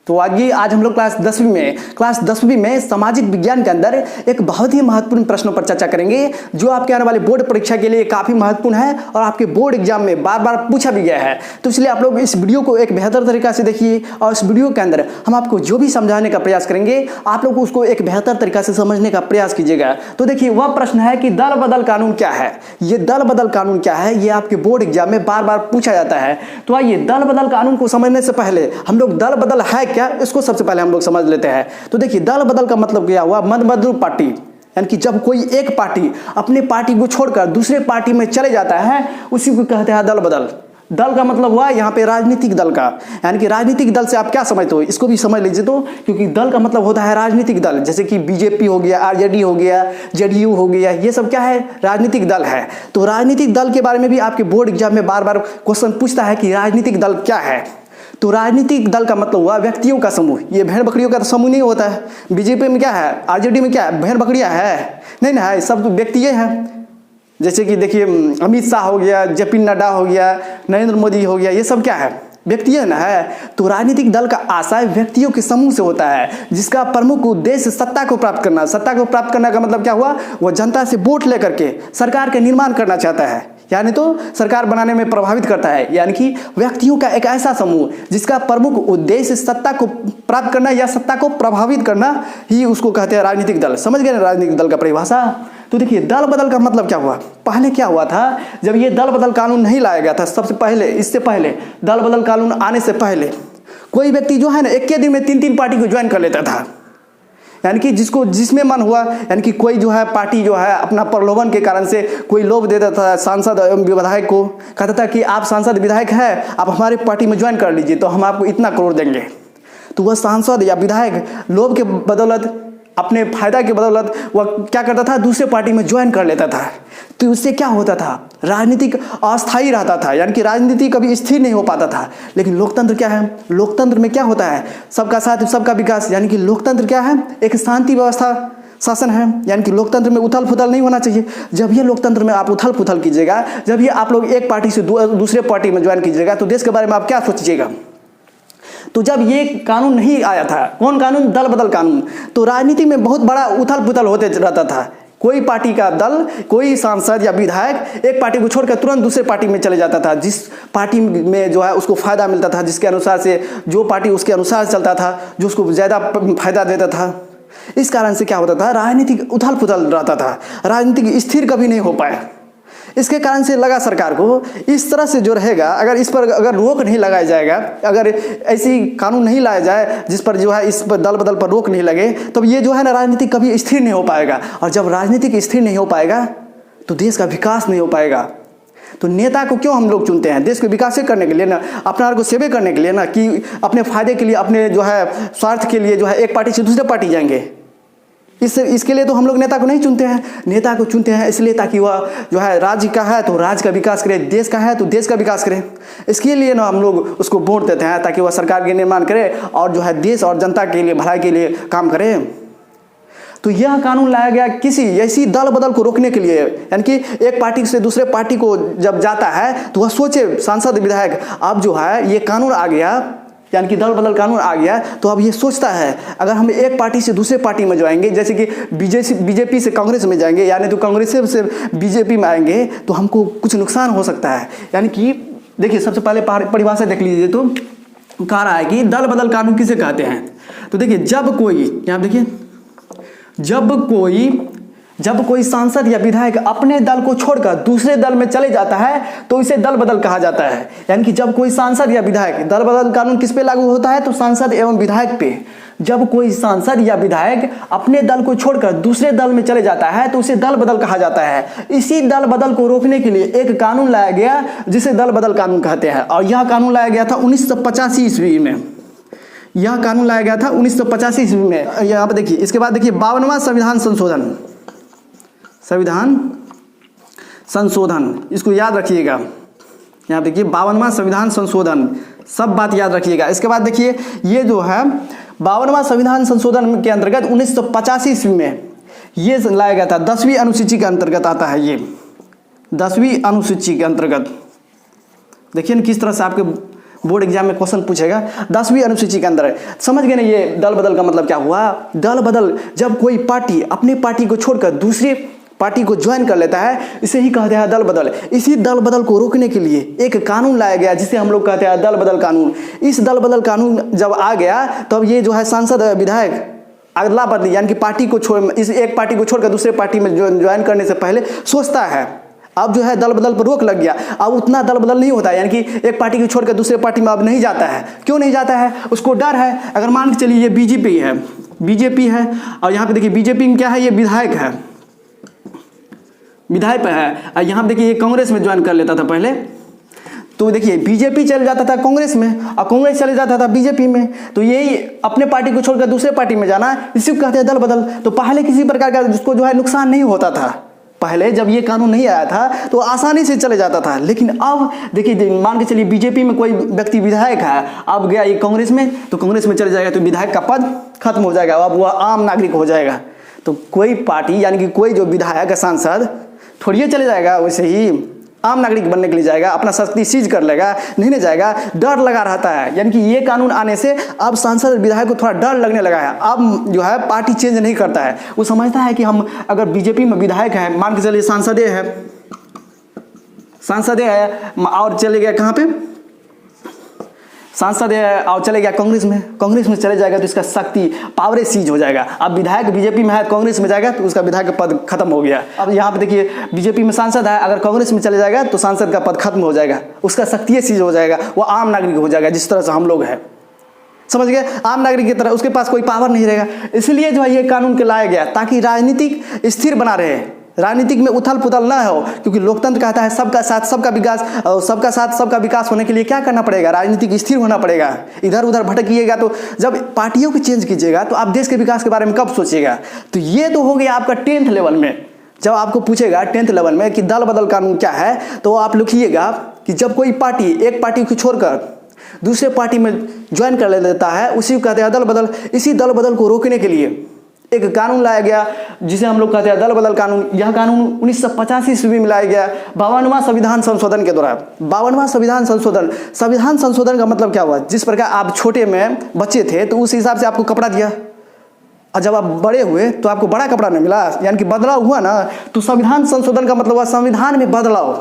तो आज हम लोग क्लास 10वीं में सामाजिक विज्ञान के अंदर एक बहुत ही महत्वपूर्ण प्रश्नों पर चर्चा करेंगे जो आपके आने वाले बोर्ड परीक्षा के लिए काफ़ी महत्वपूर्ण है और आपके बोर्ड एग्जाम में बार बार पूछा भी गया है। तो इसलिए आप लोग इस वीडियो को एक बेहतर तरीका से देखिए और इस वीडियो के अंदर हम आपको जो भी समझाने का प्रयास करेंगे आप लोग उसको एक बेहतर तरीका से समझने का प्रयास कीजिएगा। तो देखिए वह प्रश्न है कि दल बदल कानून क्या है। ये दल बदल कानून क्या है ये आपके बोर्ड एग्जाम में बार बार पूछा जाता है। तो आइए दल बदल कानून को समझने से पहले हम लोग दल बदल है क्या इसको सबसे पहले हम लोग समझ लेते हैं। तो देखिए दल बदल का मतलब क्या हुआ, मत बदलू पार्टी, यानी कि जब कोई एक पार्टी अपने पार्टी को छोड़कर दूसरे पार्टी में चले जाता है उसी को कहते हैं दल बदल। दल का मतलब हुआ यहाँ पे राजनीतिक दल का, यानी कि राजनीतिक दल से आप क्या समझते हो इसको भी समझ लीजिए। तो क्योंकि दल का मतलब होता है राजनीतिक दल, जैसे कि बीजेपी हो गया, आरजेडी हो गया, जेडीयू हो गया, ये सब क्या है राजनीतिक दल है। तो राजनीतिक दल के बारे में भी आपके बोर्ड एग्जाम में बार बार क्वेश्चन पूछता है कि राजनीतिक दल क्या है। तो राजनीतिक दल का मतलब हुआ व्यक्तियों का समूह। ये भेड़ बकरियों का तो समूह नहीं होता है। बीजेपी में क्या है, आरजेडी में क्या है, भेड़ बकरियां है नहीं ना, है सब व्यक्ति हैं। जैसे कि देखिए अमित शाह हो गया, जेपी नड्डा हो गया, नरेंद्र मोदी हो गया, ये सब क्या है व्यक्ति है ना है। तो राजनीतिक दल का आशय व्यक्तियों के समूह से होता है जिसका प्रमुख उद्देश्य सत्ता को प्राप्त करना। सत्ता को प्राप्त करने का मतलब क्या हुआ, वो जनता से वोट लेकर के सरकार का निर्माण करना चाहता है, यानी तो सरकार बनाने में प्रभावित करता है। यानी कि व्यक्तियों का एक ऐसा समूह जिसका प्रमुख उद्देश्य सत्ता को प्राप्त करना या सत्ता को प्रभावित करना ही उसको कहते हैं राजनीतिक दल। समझ गए ना राजनीतिक दल का परिभाषा। तो देखिए दल बदल का मतलब क्या हुआ, पहले क्या हुआ था जब ये दल बदल कानून नहीं लाया गया था, सबसे पहले इससे पहले दल बदल कानून आने से पहले कोई व्यक्ति जो है ना एक के दिन में 3 पार्टी को ज्वाइन कर लेता था। यानी कि जिसमें मन हुआ, यानी कि कोई जो है पार्टी जो है अपना प्रलोभन के कारण से कोई लोभ देता था सांसद एवं विधायक को, कहता था कि आप सांसद विधायक है, आप हमारे पार्टी में ज्वाइन कर लीजिए तो हम आपको इतना करोड़ देंगे। तो वह सांसद या विधायक लोभ के बदौलत, अपने फायदा के बदौलत वह क्या करता था, दूसरे पार्टी में ज्वाइन कर लेता था। तो उससे क्या होता था, राजनीतिक अस्थायी रहता था, यानी कि राजनीति कभी स्थिर नहीं हो पाता था। लेकिन लोकतंत्र क्या है, लोकतंत्र में क्या होता है, सबका साथ सबका विकास। यानी कि लोकतंत्र क्या है, एक शांति व्यवस्था शासन है। यानी कि लोकतंत्र में उथल पुथल नहीं होना चाहिए। जब ये लोकतंत्र में आप उथल पुथल कीजिएगा, जब ये आप लोग एक पार्टी से दूसरे पार्टी में ज्वाइन कीजिएगा तो देश के बारे में आप क्या सोचिएगा। तो जब ये कानून नहीं आया था, कौन कानून, दल बदल कानून, तो राजनीति में बहुत बड़ा उथल पुथल होते रहता था। कोई पार्टी का दल, कोई सांसद या विधायक एक पार्टी को छोड़कर तुरंत दूसरे पार्टी में चले जाता था, जिस पार्टी में जो है उसको फायदा मिलता था, जिसके अनुसार से जो पार्टी उसके अनुसार चलता था, जो उसको ज़्यादा फायदा देता था। इस कारण से क्या होता था, राजनीतिक उथल पुथल रहता था, राजनीतिक स्थिर कभी नहीं हो पाया। इसके कारण से लगा सरकार को इस तरह से जो रहेगा, अगर इस पर अगर रोक नहीं लगाया जाएगा, अगर ऐसी कानून नहीं लाया जाए जिस पर जो है इस पर दल बदल पर रोक नहीं लगे, तब ये जो है ना राजनीति कभी स्थिर नहीं हो पाएगा। और जब राजनीतिक स्थिर नहीं हो पाएगा तो देश का विकास नहीं हो पाएगा। तो नेता को क्यों हम लोग चुनते हैं, देश के विकास करने के लिए ना, अपना को सेवे करने के लिए ना, कि अपने फायदे के लिए, अपने जो है स्वार्थ के लिए जो है एक पार्टी से दूसरे पार्टी जाएंगे। इसके लिए तो हम लोग नेता को नहीं चुनते हैं। नेता को चुनते हैं इसलिए ताकि वह जो है राज्य का है तो राज्य का विकास करे, देश का है तो देश का विकास करे। इसके लिए ना हम लोग उसको वोट देते हैं ताकि वह सरकार के निर्माण करे और जो है देश और जनता के लिए भलाई के लिए काम करे। तो यह कानून लाया गया किसी ऐसी दल बदल को रोकने के लिए, यानी कि एक पार्टी से दूसरे पार्टी को जब जाता है तो वह सोचे सांसद विधायक, अब जो है ये कानून आ गया, यानी कि दल बदल कानून आ गया, तो अब ये सोचता है अगर हम एक पार्टी से दूसरे पार्टी में जाएंगे, जैसे कि बीजेपी से कांग्रेस में जाएंगे, यानी तो कांग्रेस से बीजेपी में आएंगे तो हमको कुछ नुकसान हो सकता है। यानी कि देखिए सबसे पहले परिभाषा देख लीजिए। तो कह रहा है कि दल बदल कानून किसे कहते हैं। तो देखिए जब कोई, यहाँ देखिए, जब कोई सांसद या विधायक अपने दल को छोड़कर दूसरे दल में चले जाता है तो इसे दल बदल कहा जाता है। यानी कि जब कोई सांसद या विधायक, दल बदल कानून किस पे लागू होता है, तो सांसद एवं विधायक पे। जब कोई सांसद या विधायक अपने दल को छोड़कर दूसरे दल में चले जाता है तो उसे दल बदल कहा जाता है। इसी दल बदल को रोकने के लिए एक कानून लाया गया जिसे दल बदल कानून कहते हैं। और यह कानून लाया गया था 1985 ईस्वी में। यह कानून लाया गया था 1985 ईस्वी में। यहाँ पर देखिए, इसके बाद देखिए 52वां संविधान संशोधन, इसको याद रखिएगा। यहाँ देखिए 52वां संविधान संशोधन, सब बात याद रखिएगा। इसके बाद देखिए ये जो है 52वां संविधान संशोधन के अंतर्गत 1985 ईस्वी में ये लाया गया था। 10वीं अनुसूची के अंतर्गत आता है ये, 10वीं अनुसूची के अंतर्गत। देखिए किस तरह से आपके बोर्ड एग्जाम में क्वेश्चन पूछेगा 10वीं अनुसूची के अंदर। समझ गए ना ये दल बदल का मतलब क्या हुआ? दल बदल, जब कोई पार्टी अपने पार्टी को छोड़कर दूसरे पार्टी को ज्वाइन कर लेता है, इसे ही कहते हैं दल बदल। इसी दल बदल को रोकने के लिए एक कानून लाया गया जिसे हम लोग कहते हैं दल बदल कानून। इस दल बदल कानून जब आ गया तब ये जो है सांसद विधायक अदला बदली यानी कि पार्टी को छोड़, इस एक पार्टी को छोड़कर दूसरे पार्टी में ज्वाइन करने से पहले सोचता है। अब जो है दल बदल पर रोक लग गया, अब उतना दल बदल नहीं होता है, यानी कि एक पार्टी को छोड़कर दूसरे पार्टी में अब नहीं जाता है। क्यों नहीं जाता है? उसको डर है। अगर मान के चलिए ये बीजेपी है और यहाँ पे देखिए बीजेपी में क्या है, ये विधायक है, विधायक है। और यहाँ पे देखिए ये कांग्रेस में ज्वाइन कर लेता था पहले, तो देखिए बीजेपी चले जाता था कांग्रेस में और कांग्रेस चले जाता था बीजेपी में। तो यही अपने पार्टी को छोड़कर दूसरे पार्टी में जाना, इसी को कहते हैं दल बदल। तो पहले किसी प्रकार का जिसको जो है नुकसान नहीं होता था, पहले जब ये कानून नहीं आया था तो आसानी से चले जाता था। लेकिन अब देखिए मान के चलिए बीजेपी में कोई व्यक्ति विधायक है, अब गया ये कांग्रेस में, तो कांग्रेस में चले जाएगा तो विधायक का पद खत्म हो जाएगा, अब वह आम नागरिक हो जाएगा। तो कोई पार्टी यानी कि कोई जो विधायक है सांसद थोड़ी चले जाएगा, वैसे ही आम नागरिक बनने के लिए जाएगा, अपना शक्ति सीज कर लेगा, नहीं जाएगा, डर लगा रहता है। यानी कि ये कानून आने से अब सांसद विधायक को थोड़ा डर लगने लगा है। अब जो है पार्टी चेंज नहीं करता है, वो समझता है कि हम अगर बीजेपी में विधायक है, मान के चलिए सांसद है और चले गया कहाँ पे, सांसद है और चले गया कांग्रेस में चले जाएगा तो इसका शक्ति पावरे सीज हो जाएगा। अब विधायक बीजेपी में है, कांग्रेस में जाएगा तो उसका विधायक का पद खत्म हो गया। अब यहाँ पे देखिए बीजेपी में सांसद है, अगर कांग्रेस में चले जाएगा तो सांसद का पद खत्म हो जाएगा, उसका शक्ति सीज हो जाएगा, वो आम नागरिक हो जाएगा। जिस तरह से हम लोग हैं, समझ गए, आम नागरिक की तरह उसके पास कोई पावर नहीं रहेगा। इसलिए जो है ये कानून के लाया गया ताकि राजनीतिक स्थिर बना रहे, राजनीतिक में उथल पुथल ना हो, क्योंकि लोकतंत्र कहता है सबका साथ सबका विकास, और सबका साथ सबका विकास होने के लिए क्या करना पड़ेगा? राजनीतिक स्थिर होना पड़ेगा। इधर उधर भटकिएगा तो जब पार्टियों को चेंज कीजिएगा तो आप देश के विकास के बारे में कब सोचिएगा? तो ये तो हो गया आपका 10th लेवल में। जब आपको पूछेगा 10th लेवल में कि दल बदल कानून क्या है, तो आप लिखिएगा कि जब कोई पार्टी एक पार्टी को छोड़कर दूसरे पार्टी में ज्वाइन कर लेता है, उसी को कहते हैं दल बदल। इसी दल बदल को रोकने के लिए एक कानून लाया गया जिसे हम लोग कहते हैं दल बदल कानून। यह कानून 1985 ईस्वी में लाया गया 52वां संविधान संशोधन के दौरान। 52वां संविधान संशोधन का मतलब क्या हुआ? जिस प्रकार आप छोटे में बच्चे थे तो उस हिसाब से आपको कपड़ा दिया, और जब आप बड़े हुए तो आपको बड़ा कपड़ा नहीं मिला, यानी कि बदलाव हुआ ना। तो संविधान संशोधन का मतलब हुआ संविधान में बदलाव।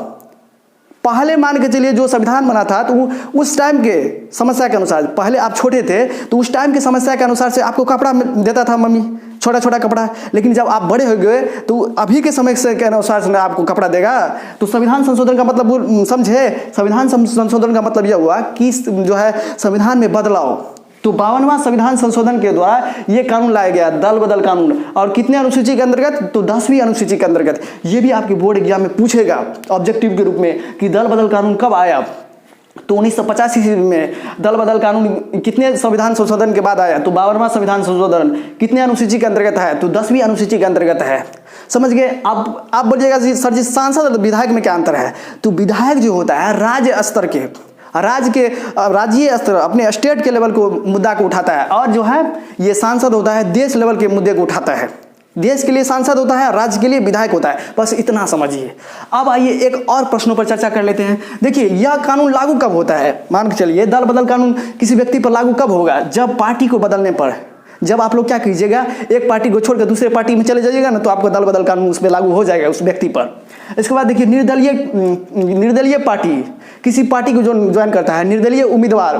पहले मान के चलिए जो संविधान बना था तो उस टाइम के समस्या के अनुसार, पहले आप छोटे थे तो उस टाइम के समस्या के अनुसार से आपको कपड़ा देता था मम्मी, छोटा छोटा कपड़ा। लेकिन जब आप बड़े हो गए तो अभी के समय के अनुसार से आपको कपड़ा देगा। तो संविधान संशोधन का मतलब समझे, संविधान संशोधन का मतलब यह हुआ कि जो है संविधान में बदलाव। तो 52वां संविधान संशोधन के द्वारा ये कानून लाया गया दल बदल कानून। और कितने अनुसूची के अंतर्गत? तो 10वीं अनुसूची के अंतर्गत। ये भी आपके बोर्ड एग्जाम में पूछेगा ऑब्जेक्टिव के रूप में कि दल बदल कानून कब आया। तो 1985 ईस्वी में दल बदल कानून कितने संविधान संशोधन के बाद आया? तो 52वां संविधान संशोधन कितने अनुसूची के अंतर्गत है? तो 10वीं अनुसूची के अंतर्गत है। समझ गए? अब आप बोलिएगा सर जी सांसद और विधायक में क्या अंतर है? तो विधायक जो होता है राज्य स्तर के, राज्य स्तर अपने स्टेट के लेवल को मुद्दा को उठाता है, और जो है ये सांसद होता है देश लेवल के मुद्दे को उठाता है। देश के लिए सांसद होता है, राज्य के लिए विधायक होता है। बस इतना समझिए। अब आइए एक और प्रश्नों पर चर्चा कर लेते हैं। देखिए यह कानून लागू कब होता है? मान के चलिए दल बदल कानून किसी व्यक्ति पर लागू कब होगा? जब पार्टी को बदलने पर। जब आप लोग क्या कीजिएगा, एक पार्टी को छोड़कर दूसरे पार्टी में चले जाइएगा ना, तो आपको दल बदल कानून उस पर लागू हो जाएगा उस व्यक्ति पर। इसके बाद देखिए निर्दलीय पार्टी किसी पार्टी को जो ज्वाइन करता है, निर्दलीय उम्मीदवार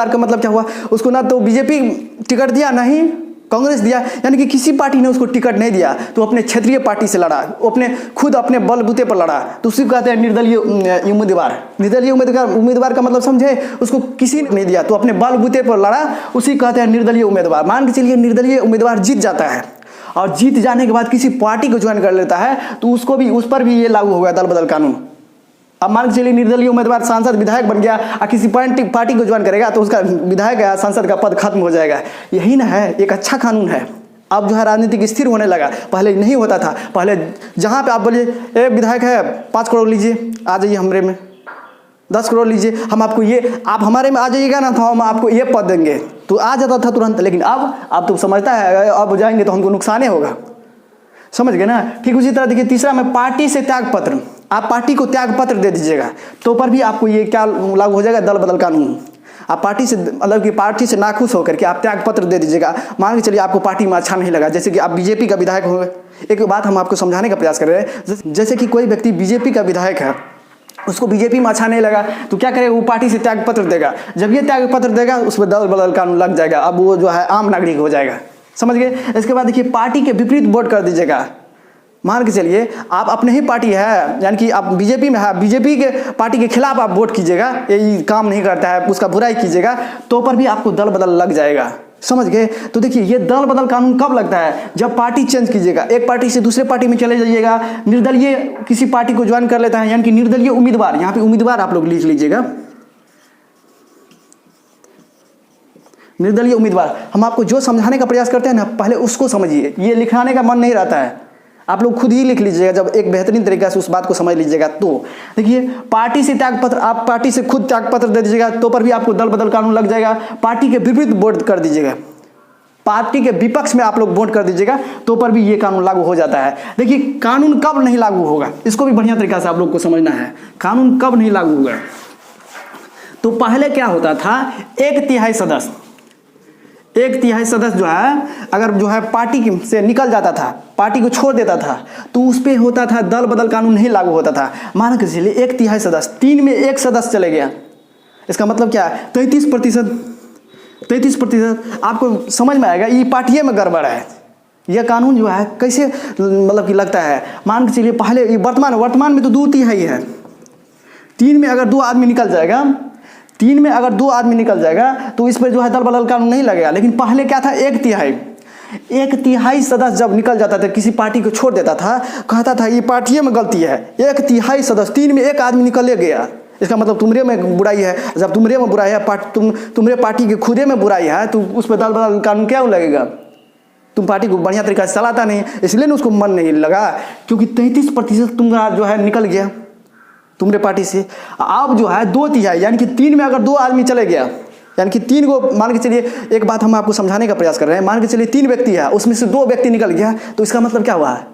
का मतलब क्या हुआ? उसको ना तो बीजेपी टिकट दिया, ना ही कांग्रेस दिया, यानी कि किसी पार्टी ने उसको टिकट नहीं दिया, तो अपने क्षेत्रीय पार्टी से लड़ा, वो खुद अपने बलबूते पर लड़ा, तो उसी को कहते हैं निर्दलीय उम्मीदवार। निर्दलीय उम्मीदवार का मतलब समझे, उसको किसी ने नहीं दिया तो अपने बलबूते पर लड़ा, उसी को कहते हैं निर्दलीय उम्मीदवार। मान के चलिए निर्दलीय उम्मीदवार जीत जाता है, और जीत जाने के बाद किसी पार्टी को ज्वाइन कर लेता है, तो उस पर भी ये लागू होगा दल बदल कानून। अब मान के चलिए निर्दलीय उम्मीदवार सांसद विधायक बन गया और किसी पार्टी को ज्वाइन करेगा, तो उसका विधायक या सांसद का पद खत्म हो जाएगा। यही ना है, एक अच्छा कानून है। अब जो है राजनीतिक स्थिर होने लगा, पहले नहीं होता था। पहले जहाँ पे आप बोलिए ए विधायक है 5 करोड़ लीजिए, आ जाइए हमरे में, 10 करोड़ लीजिए, हम आपको ये, आप हमारे में आ जाइएगा ना तो हम आपको ये पद देंगे, तो आ जाता था तुरंत। लेकिन अब तो समझता है अब जाएंगे तो हमको नुकसान ही होगा। समझ गए ना? ठीक उसी तरह देखिए तीसरा में पार्टी से त्याग पत्र। आप पार्टी को त्याग पत्र दे दीजिएगा तो पर भी आपको ये क्या लागू हो जाएगा, दल बदल कानून। आप पार्टी से मतलब कि पार्टी से नाखुश होकर के आप त्याग पत्र दे दीजिएगा, मान के चलिए आपको पार्टी में अच्छा नहीं लगा, जैसे कि आप बीजेपी का विधायक होंगे। एक बात हम आपको समझाने का प्रयास कर रहे हैं, जैसे कि कोई व्यक्ति बीजेपी का विधायक है, उसको बीजेपी में अच्छा नहीं लगा तो क्या करेगा, वो पार्टी से त्याग पत्र देगा। जब ये त्याग पत्र देगा उस पर दल बदल कानून लग जाएगा, अब वो जो है आम नागरिक हो जाएगा, समझ गए। इसके बाद देखिए पार्टी के विपरीत वोट कर दीजिएगा, मान के चलिए आप अपने ही पार्टी है, यानी कि आप बीजेपी में है, बीजेपी के पार्टी के खिलाफ आप वोट कीजिएगा, ये काम नहीं करता है, उसका बुराई कीजिएगा तो पर भी आपको दल बदल लग जाएगा, समझ गए। तो देखिए ये दल बदल कानून कब लगता है, जब पार्टी चेंज कीजिएगा, एक पार्टी से दूसरे पार्टी में चले जाइएगा, निर्दलीय किसी पार्टी को ज्वाइन कर लेता है, यानी कि निर्दलीय उम्मीदवार, यहाँ पे उम्मीदवार आप लोग लिख लीजिएगा, निर्दलीय उम्मीदवार। हम आपको जो समझाने का प्रयास करते हैं ना, पहले उसको समझिए, ये लिखाने का मन नहीं रहता है, आप लोग खुद ही लिख लीजिएगा, जब एक बेहतरीन तरीके से उस बात को समझ लीजिएगा। तो देखिए पार्टी से त्याग पत्र, आप पार्टी से खुद त्याग पत्र दे दीजिएगा तो पर भी आपको दल बदल कानून लग जाएगा। पार्टी के विपरीत वोट कर दीजिएगा, पार्टी के विपक्ष में आप लोग वोट कर दीजिएगा तो पर भी ये कानून लागू हो जाता है। देखिए कानून कब नहीं लागू होगा, इसको भी बढ़िया तरीका से आप लोग को समझना है, कानून कब नहीं लागू होगा। तो पहले क्या होता था, एक तिहाई सदस्य जो है अगर जो है पार्टी से निकल जाता था, पार्टी को छोड़ देता था, तो उस पर होता था दल बदल कानून नहीं लागू होता था। मान के चलिए एक तिहाई सदस्य, 3 में 1 सदस्य चले गया, इसका मतलब क्या है, 33%। आपको समझ में आएगा ये पार्टी में गड़बड़ है, यह कानून जो है कैसे मतलब कि लगता है। मान के चलिए पहले वर्तमान में तो 2 तिहाई है, 3 में अगर 2 आदमी निकल जाएगा, 3 में अगर 2 आदमी निकल जाएगा तो इस पर जो है दल बदल कानून नहीं लगेगा। लेकिन पहले क्या था, एक तिहाई सदस्य जब निकल जाता था, किसी पार्टी को छोड़ देता था, कहता था ये पार्टी में गलती है, एक तिहाई सदस्य, 3 में 1 आदमी निकल गया, इसका मतलब तुमरे में बुराई है। जब तुमरे में बुराई है, तुमरे पार्टी के खुदे में बुराई है, तो उस पर दल बदल कानून क्या लगेगा, तुम पार्टी को बढ़िया तरीका से चलाता नहीं, इसलिए ना उसको मन नहीं लगा, क्योंकि 33% तुम्हारा जो है निकल गया तुमरे पार्टी से। अब जो है 2 तिहाई, यानी कि 3 में अगर 2 आदमी चले गया, यानी कि 3 को मान के चलिए, एक बात हम आपको समझाने का प्रयास कर रहे हैं, मान के चलिए 3 व्यक्ति है, उसमें से 2 व्यक्ति निकल गया, तो इसका मतलब क्या हुआ है,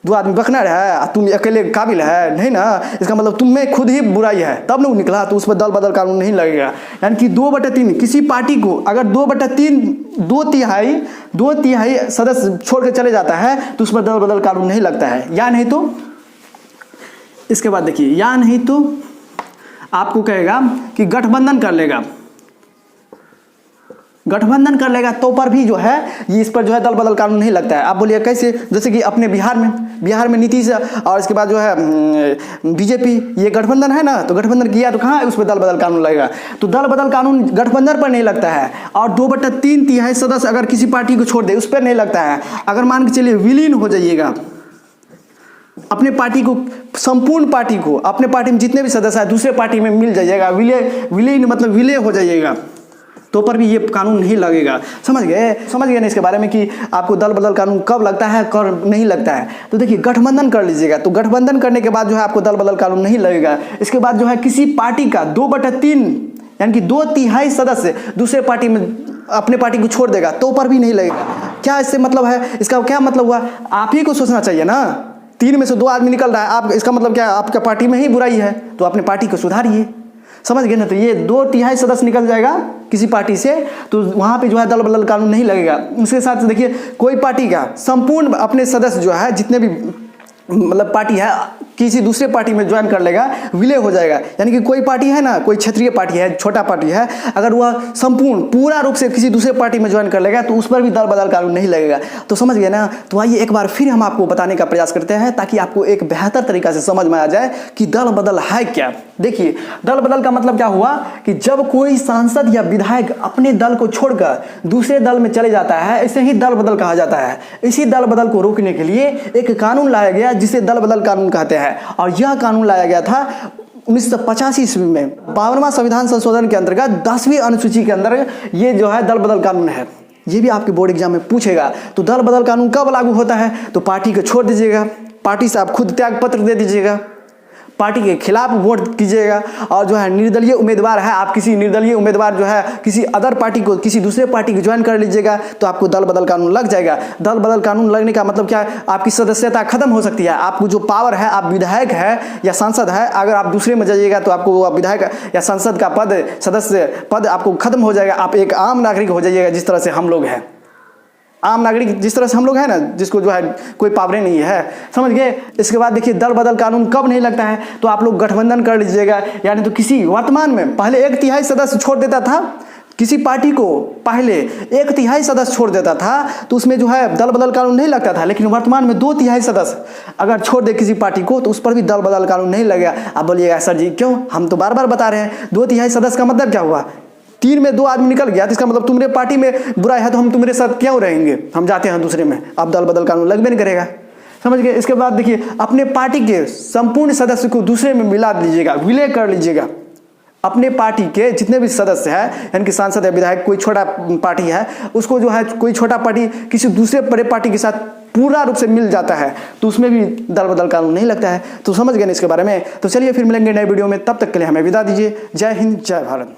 2 आदमी बखनर है, तुम अकेले काबिल है नहीं ना, इसका मतलब तुम में खुद ही बुराई है, तब ना निकला, तो उस पर दल बदल कानून नहीं लगेगा। यानी कि 2/3 किसी पार्टी को अगर 2/3 2 तिहाई सदस्य छोड़ के चले जाता है तो उस पर दल बदल कानून नहीं लगता है। या नहीं तो इसके बाद देखिए, या नहीं तो आपको कहेगा कि गठबंधन कर लेगा तो पर भी जो है ये इस पर जो है दल बदल कानून नहीं लगता है। आप बोलिए कैसे, जैसे कि अपने बिहार में नीतीश और इसके बाद जो है बीजेपी, ये गठबंधन है ना, तो गठबंधन किया तो कहाँ उस पर दल बदल कानून लगेगा, तो दल बदल कानून गठबंधन पर नहीं लगता है। और 2/3 तिहाई सदस्य अगर किसी पार्टी को छोड़ दे उस पर नहीं लगता है। अगर मान के चलिए विलीन हो जाइएगा, अपने पार्टी को, संपूर्ण पार्टी को, अपने पार्टी में जितने भी सदस्य हैं दूसरे पार्टी में मिल जाइएगा, विलीन मतलब विलय हो जाइएगा, तो पर भी ये कानून नहीं लगेगा। समझ गए ना इसके बारे में कि आपको दल बदल कानून कब लगता है, कब नहीं लगता है। तो देखिए गठबंधन कर लीजिएगा, तो गठबंधन करने के बाद जो है आपको दल बदल कानून नहीं लगेगा। इसके बाद जो है किसी पार्टी का 2/3 यानी कि 2 तिहाई सदस्य दूसरे पार्टी में अपने पार्टी को छोड़ देगा तो पर भी नहीं लगेगा। क्या इससे मतलब है, इसका क्या मतलब हुआ, आप ही को सोचना चाहिए ना। 3 में से 2 आदमी निकल रहा है, आप इसका मतलब क्या, आपका पार्टी में ही बुराई है, तो अपने पार्टी को सुधारिए, समझ गए ना। तो ये 2 तिहाई सदस्य निकल जाएगा किसी पार्टी से, तो वहाँ पे जो है दल बदल कानून नहीं लगेगा। उसके साथ देखिए कोई पार्टी का संपूर्ण अपने सदस्य जो है जितने भी मतलब पार्टी है किसी दूसरे पार्टी में ज्वाइन कर लेगा, विलय हो जाएगा। यानी कि कोई पार्टी है ना, कोई क्षेत्रीय पार्टी है, छोटा पार्टी है, अगर वह संपूर्ण पूरा रूप से किसी दूसरे पार्टी में ज्वाइन कर लेगा तो उस पर भी दल बदल कानून नहीं लगेगा। तो समझ गए ना। तो आइए एक बार फिर हम आपको बताने का प्रयास करते हैं ताकि आपको एक बेहतर तरीका से समझ में आ जाए कि दल बदल है क्या। देखिए दल बदल का मतलब क्या हुआ कि जब कोई सांसद या विधायक अपने दल को छोड़कर दूसरे दल में चले जाता है, इसे ही दल बदल कहा जाता है। इसी दल बदल को रोकने के लिए एक कानून लाया गया जिसे दल बदल कानून कहते हैं। और यह कानून लाया गया था 1985 ईस्वी में 52वां संविधान संशोधन के अंतर्गत 10वीं अनुसूची के अंदर ये जो है दल बदल कानून है। ये भी आपके बोर्ड एग्जाम में पूछेगा। तो दल बदल कानून कब लागू होता है, तो पार्टी को छोड़ दीजिएगा, पार्टी से आप खुद त्याग पत्र दे दीजिएगा, पार्टी के खिलाफ वोट कीजिएगा। और जो है निर्दलीय उम्मीदवार है, आप किसी निर्दलीय उम्मीदवार जो है किसी अदर पार्टी को, किसी दूसरे पार्टी को ज्वाइन कर लीजिएगा तो आपको दल बदल कानून लग जाएगा। दल बदल कानून लगने का मतलब क्या है, आपकी सदस्यता खत्म हो सकती है। आपको जो पावर है, आप विधायक है या सांसद है, अगर आप दूसरे में जाइएगा तो आपको वो विधायक या सांसद का पद, सदस्य पद आपको खत्म हो जाएगा। आप एक आम नागरिक हो जाइएगा, जिस तरह से हम लोग हैं। आम नागरिक जिस तरह से हम लोग हैं ना, जिसको जो है कोई पावरें नहीं है, समझ गए। इसके बाद देखिए दल बदल कानून कब नहीं लगता है, तो आप लोग गठबंधन कर लीजिएगा। यानी तो किसी वर्तमान में पहले 1/3 सदस्य छोड़ देता था, किसी पार्टी को पहले 1/3 सदस्य छोड़ देता था तो उसमें जो है दल बदल कानून नहीं लगता था। लेकिन वर्तमान में 2/3 सदस्य अगर छोड़ दे किसी पार्टी को तो उस पर भी दल बदल कानून नहीं लगेगा। आप बोलिएगा सर जी क्यों, हम तो बार बार बता रहे हैं 2/3 सदस्य का मतलब क्या हुआ, 3 में 2 आदमी निकल गया तो इसका मतलब तुम्हारे पार्टी में बुराई है तो हम तुम्हारे साथ क्यों रहेंगे, हम जाते हैं दूसरे में। अब दल बदल कानून लगबे नहीं करेगा, समझ गए। इसके बाद देखिए अपने पार्टी के संपूर्ण सदस्य को दूसरे में मिला दीजिएगा, विलय कर लीजिएगा। अपने पार्टी के जितने भी सदस्य हैं, यानी कि सांसद या विधायक, कोई छोटा पार्टी है उसको जो है कोई छोटा पार्टी किसी दूसरे बड़े पार्टी के साथ पूरा रूप से मिल जाता है तो उसमें भी दल बदल कानून नहीं लगता है। तो समझ गए ना इसके बारे में। तो चलिए फिर मिलेंगे नए वीडियो में, तब तक के लिए हमें विदा दीजिए। जय हिंद, जय भारत।